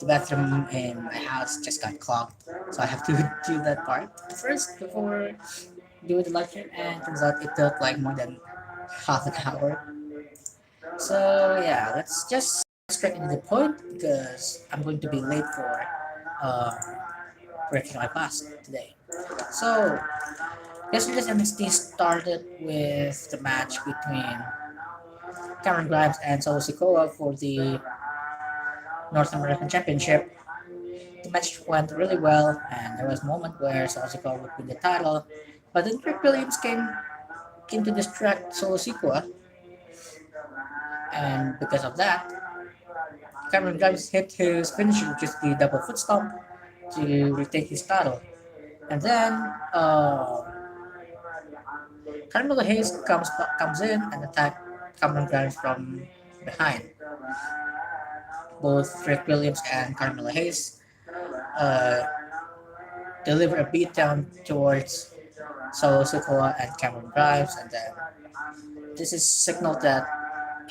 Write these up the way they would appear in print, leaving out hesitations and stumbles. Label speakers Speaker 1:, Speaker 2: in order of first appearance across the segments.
Speaker 1: the bathroom in my house just got clogged, so I have to do that part first before doing the live stream. And turns out it took like more than half an hour. So yeah, let's just straight into the point because I'm going to be late for uh, working my class today. So yesterday's NXT started with the match between Cameron Grimes and Solo Sikoa for the North American Championship. The match went really well, and there was a moment where Solo Sikoa would win the title, but then Rick Williams came to distract Solo Sikoa, and because of that, Cameron Grimes hit his finisher, which is the double foot stomp, to retake his title. And then Carmelo Hayes comes in and attack Cameron Grimes from behind. Both Rick Williams and Carmelo Hayes uh, deliver a beatdown towards Solo Sikoa and Cameron Grimes, and then this is signal that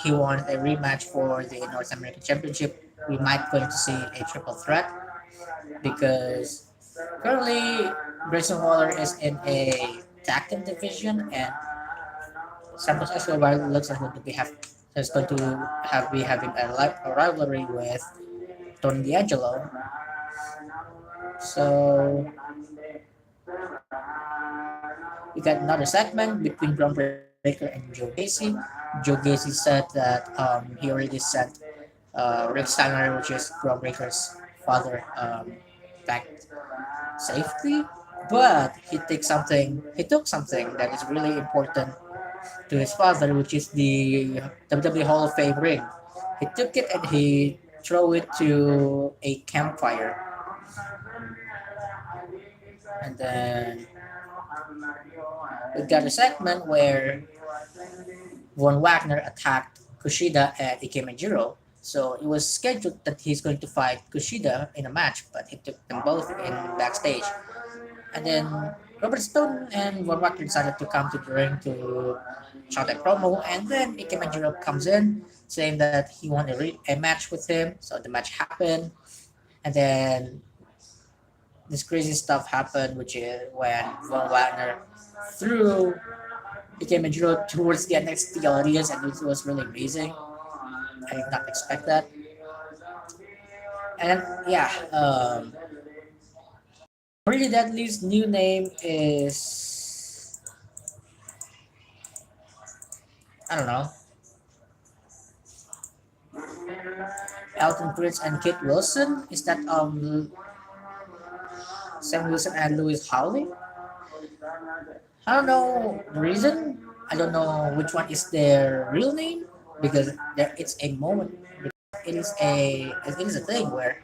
Speaker 1: he won a rematch for the North American Championship. We might going to see a triple threat because currently Grayson Waller is in a tag team division, and Santos Escobar looks like going to be having a rivalry with Tony D'Angelo. So we got another segment between Braun Breaker and Joe Gacy. Joe Gacy said that he already sent Rick Steiner, which is Braun Breaker's father, back safely, but he took something that is really important to his father, which is the WWE Hall of Fame ring. He took it and he threw it to a campfire, and then we got a segment where Von Wagner attacked Kushida and Ikemejiro. So it was scheduled that he's going to fight Kushida in a match, but he took them both in backstage. And then Robert Stone and Von Wagner decided to come to the ring to shout a promo, and then Ikemejiro comes in saying that he won a match with him. So the match happened, and then this crazy stuff happened, which is when Von Wagner threw Ikemejiro towards the NXT audience, and it was really amazing. I did not expect that. And yeah, Really Deadly's new name is, I don't know, Elton Prince and Kate Wilson. Is that Sam Wilson and Louis Howley? I don't know the reason. I don't know which one is their real name because it's a moment. It is a thing where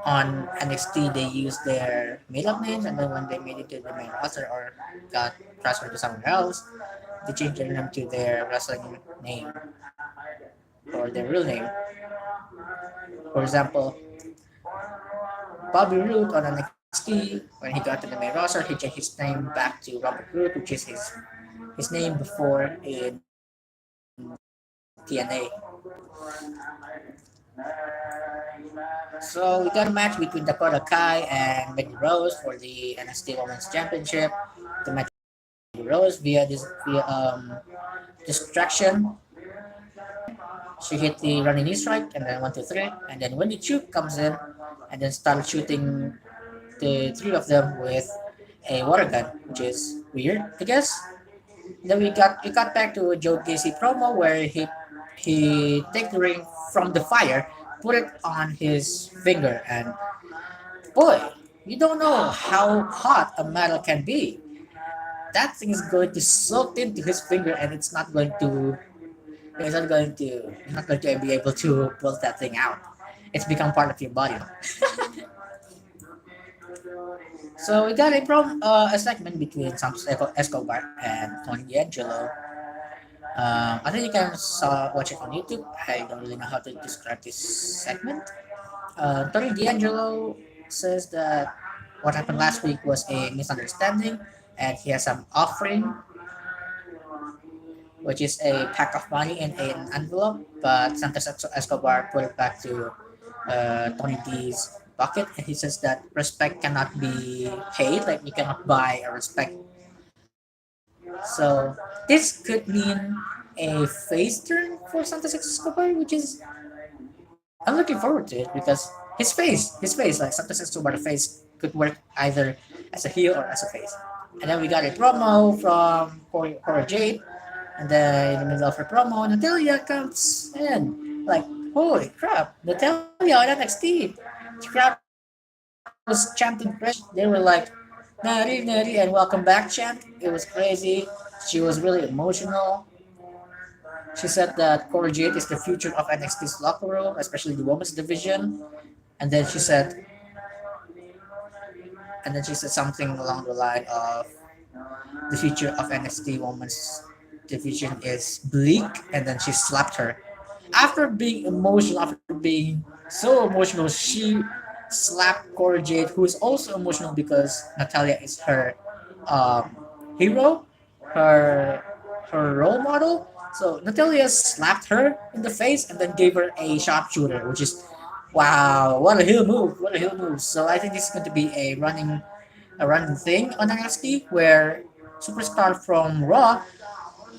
Speaker 1: on NXT they use their made up names, and then when they made it to the main roster or got transferred to somewhere else, they change their name to their wrestling name or their real name. For example, Bobby Roode on NXT, when he got to the main roster, he changed his name back to Robert Roode, which is his name before in TNA. So we got a match between Dakota Kai and Mandy Rose for the NXT Women's Championship. The match Rose via distraction. She hit the running knee strike and then 1 2 3, and then Wendy Chu comes in and then started shooting the three of them with a water gun, which is weird, I guess. Then we got back to a Joe Gacy promo where he take the ring from the fire, put it on his finger, and boy, you don't know how hot a metal can be. That thing is going to soak into his finger, and it's not going to be able to pull that thing out. It's become part of your body. So we got a segment between Santos Escobar and Tony D'Angelo. I think you can watch it on YouTube. I don't really know how to describe this segment. Tony D'Angelo says that what happened last week was a misunderstanding, and he has some offering, which is a pack of money in an envelope. But Santos Escobar put it back to Tony D's bucket, and he says that respect cannot be paid, like you cannot buy a respect. So this could mean a face turn for Santos Escobar, which is I'm looking forward to it because his face, like Santos Escobar face could work either as a heel or as a face. And then we got a promo from Cora Jade, and then in the middle of her promo, Natalya comes in. Like, holy crap, Natalya on NXT. The crowd was chanting crazy. They were like, Nari, Nari, and welcome back chant. It was crazy. She was really emotional. She said that Cora Jade is the future of NXT's locker room, especially the women's division. And then she said, something along the line of the future of NXT women's division is bleak, and then she slapped her. After being emotional, after being so emotional, she slapped Cora Jade, who is also emotional because Natalia is her um, hero, her role model. So Natalia slapped her in the face and then gave her a sharpshooter, which is wow, what a heel move! What a heel move! So I think this is going to be a running thing on NXT where superstar from Raw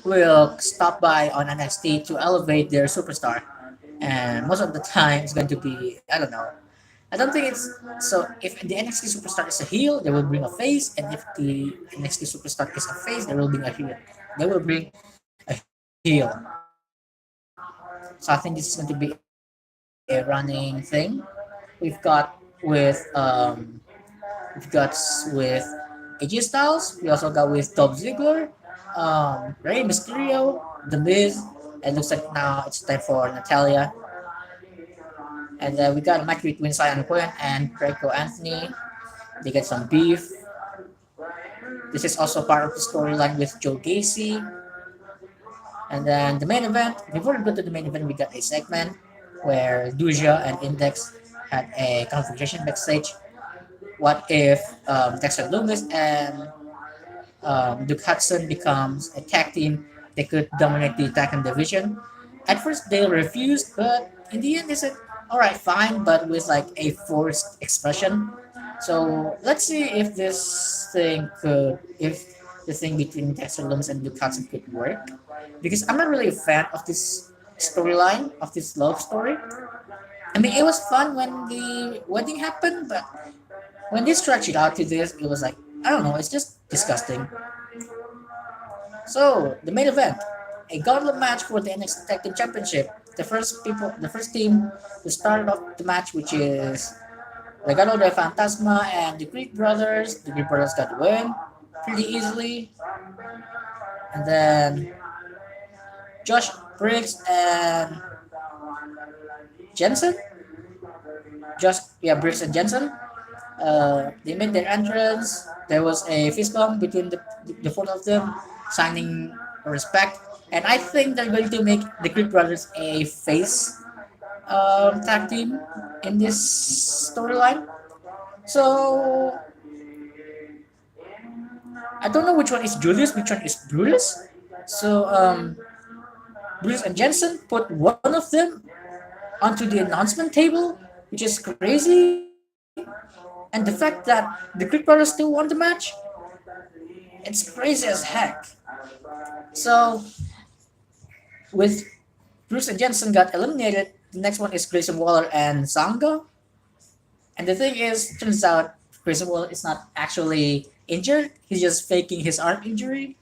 Speaker 1: will stop by on NXT to elevate their superstar. And most of the time, it's going to be, I don't know. I don't think it's so. If the NXT superstar is a heel, they will bring a face, and if the NXT superstar is a face, they will bring a heel. They will bring a heel. So I think this is going to be a running thing. We've got with AJ Styles. We also got with Dolph Ziggler, Rey Mysterio, The Miz. It looks like now it's time for Natalia. And then we got a match between Cyan Quinn and Greco Anthony. They get some beef. This is also part of the storyline with Joe Gacy. And then the main event, before we go to the main event, we got a segment where Duja and Index had a conversation backstage. What if Dexter Loomis and Duke Hudson becomes a tag team? They could dominate the tag team division. At first, they refused, but in the end, they said, "All right, fine," but with like a forced expression. So let's see if if the thing between Dexter Loomis and Duke Hudson could work. Because I'm not really a fan of this storyline, of this love story. I mean, it was fun when the wedding happened, but when they stretch it out to this, it was like, I don't know, it's just disgusting. So, the main event, a gauntlet match for the NXT Tag Team Championship. The first team to start off the match, which is Legado de Fantasma and the Greek Brothers. The Greek Brothers got the win pretty easily. And then Josh Briggs and Jensen. Briggs and Jensen. They made their entrance. There was a fist bump between the four of them, signing respect. And I think they're going to make the Creed Brothers a face tag team in this storyline. So I don't know which one is Julius, which one is Brutus. So Brutus and Jensen put one of them onto the announcement table, which is crazy. And the fact that the Creed Brothers still won the match, it's crazy as heck. So with Bruce and Jensen got eliminated, the next one is Grayson Waller and Sanga. And the thing is, turns out Grayson Waller is not actually injured. He's just faking his arm injury.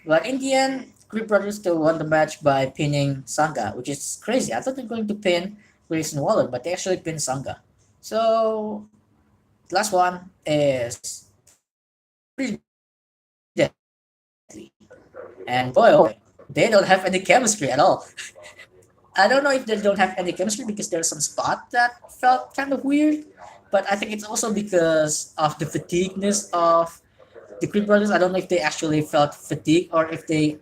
Speaker 1: But in the end, Creed Brothers still won the match by pinning Sanga, which is crazy. I thought they were going to pin Grayson Waller, but they actually pinned Sanga. So the last one is pretty deadly. And boy, oh boy, they don't have any chemistry at all. I don't know if they don't have any chemistry because there's some spot that felt kind of weird, but I think it's also because of the fatigueness of the Creed Brothers. I don't know if they actually felt fatigue or if they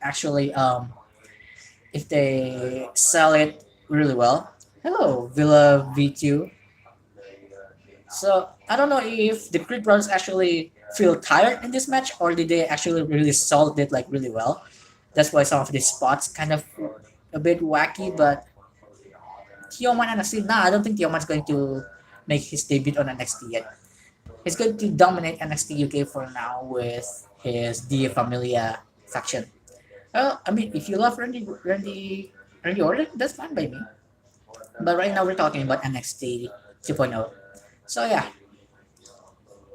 Speaker 1: sell it really well. Hello, Villa V2. So I don't know if the Creed Brothers actually feel tired in this match or did they actually really sold it like really well. That's why some of these spots kind of a bit wacky, but Tioman NXT. Nah, I don't think Tioman's going to make his debut on NXT yet. He's going to dominate NXT UK for now with his Dia Familia faction. Well, I mean, if you love Randy Orton, that's fine by me. But right now we're talking about NXT 2.0. So yeah,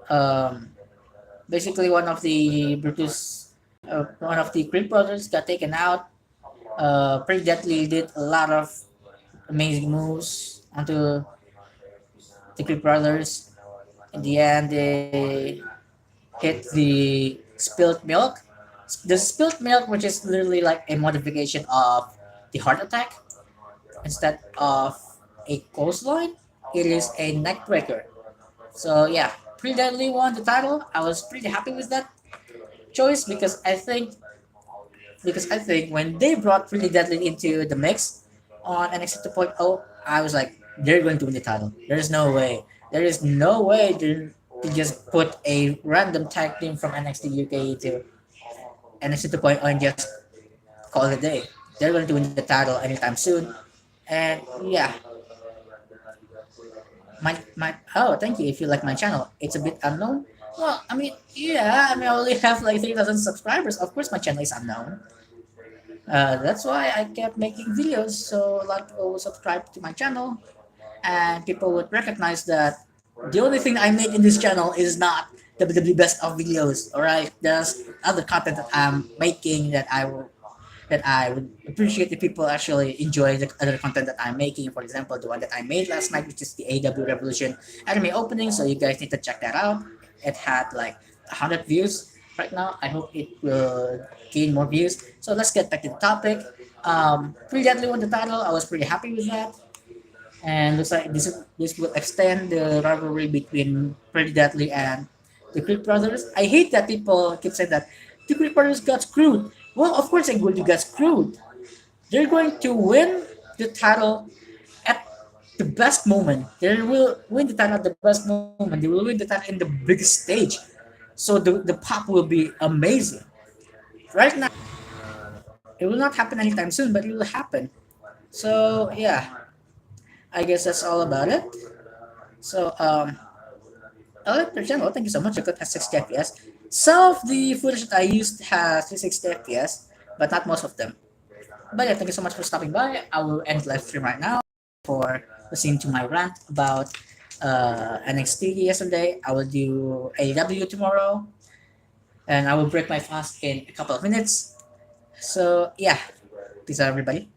Speaker 1: um, basically one of the Creed brothers got taken out. Pretty Deadly did a lot of amazing moves onto the Creed brothers. In the end, they hit the spilled milk. The spilled milk, which is literally like a modification of the heart attack, instead of a coastline, it is a neck breaker. So yeah, Pretty Deadly won the title. I was pretty happy with that choice because I think when they brought Pretty Deadly into the mix on NXT 2.0, I was like, they're going to win the title. There's no way. There is no way to just put a random tag team from NXT UK to NXT 2.0 and just call it a day. They're going to win the title anytime soon. And yeah, thank you if you like my channel. It's a bit unknown. Well, I mean, yeah, I mean, I only have like 3,000 subscribers. Of course, my channel is unknown. That's why I kept making videos so a lot of people would subscribe to my channel and people would recognize that the only thing I make in this channel is not the best of videos. All right, there's other content that I'm making that I would appreciate if people actually enjoy the other content that I'm making. For example, the one that I made last night, which is the AW Revolution anime opening. So you guys need to check that out. It had like 100 views right now. I hope it will gain more views. So let's get back to the topic. Pretty Deadly won the title. I was pretty happy with that. And looks like this will extend the rivalry between Pretty Deadly and the Creed brothers. I hate that people keep saying that the Creed brothers got screwed. Well, of course they're going to get screwed. They're going to win the title at the best moment. They will win the title at the best moment. They will win the title in the biggest stage. So the pop will be amazing. Right now, it will not happen anytime soon, but it will happen. So yeah, I guess that's all about it. So I like their channel. Thank you so much. I got has 60 FPS. Some of the footage that I used has 360 FPS, but not most of them. But yeah, thank you so much for stopping by. I will end the live stream right now for listening to my rant about NXT yesterday. I will do AEW tomorrow, and I will break my fast in a couple of minutes. So yeah, peace out, everybody.